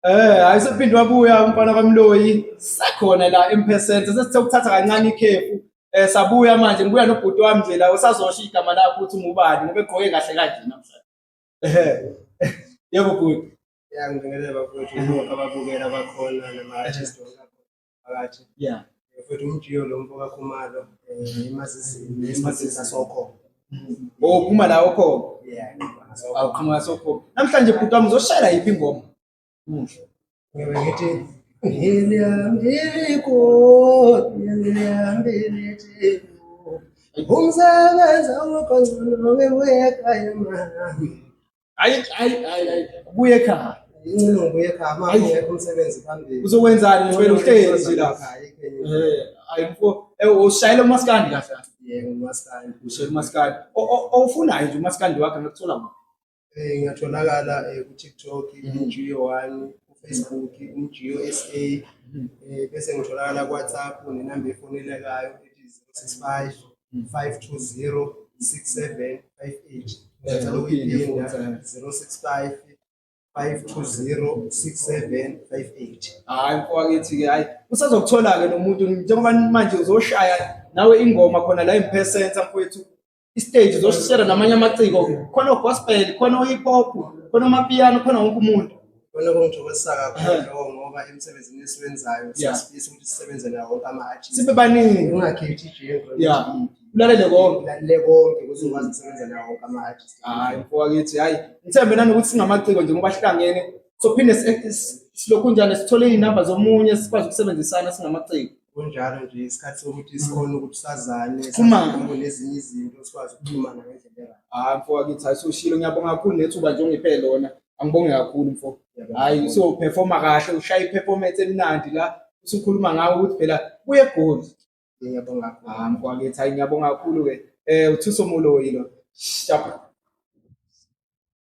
Ayisephinde wabuya umfana kaMloi sakhona la Mphe Centre sesithe ukuthatha kancane ikhefu sabuya manje ngibuya nobhuti wami nje la usazosho igama lakho ukuthi ngubani ngoba egqoke kahle kanje namhlanje. Yebo bhuti. Ngibingelela bafowethu bonke ababukela bakhona nama-artist phakathi. Yeah. Futhi Mjiyo lo Mphe Khumalo imazisa sokho. Oh phuma la okho. Yeah. Awuqhamuka sokho. Namhlanje bhuti wami uzoshayela yiphi ingoma? Ngibe ngithi ngiliyambiko umsebenza wakho ngcono ngibuye ekhaya mama. Hayi buye ekhaya. Incino ngibuye ekhaya mama ngekho umsebenzi phambili. Uzokwenzani wena uhlezi la? Hayi mfo ushayela uMaskandi kahle. Yebo uMaskandi. Ushayela uMaskandi. Awufunayo nje uMaskandi wakhe ngakuthola ngapha. Ngiyatholakala ku-TikTok uMJIYO 1, ku-Facebook uMJIYO SA, bese ngitholakala ku-WhatsApp nenamba efonelekayo ethi 065 520 6758 065 520 6758. Hayi mfowethu-ke hayi usazokuthola-ke nomuntu njengoba manje uzoshaya nawe ingoma khona la Mphe Centre mfowethu. Istage uzoshishela namanye amaciko khona ogospel khona o-hip hop khona amapiano khona wonke umuntu. Khona kungithokozisa kakhulu ngoba emsebenzini esiwenzayo siyafisa ukuthi sisebenze nawo wonke ama-artist. Sibe baningi Ungakhethi nje yeah ulalele konke konke uzokwazi ukusebenza nawo wonke ama-artist. Hayi mfowethu hayi ngithembe nanokuthi singamaciko nje ngoba sihlangene sophinde silokhu njani sithole iy'namba zomunye sikwazi ukusebenzisana singamaciko. Kunjalo nje isikhathi sokuthi sikhona ukuthi sazane nezinye izinto sikwazi ukuxhumana ngendlela. Hayi mfowethu hayi soshilo ngiyabonga kakhulu nethuba nje ongiphe lona angibonge kakhulu mfo. Hayi usoperforma kahle ushaya iperformance emnandi la usukhuluma ngawo ukuthi phela kuye egoli. Ngiyabonga kakhulu. Mfowethu hayi ngiyabonga kakhulu ke Thuso Moloi lo.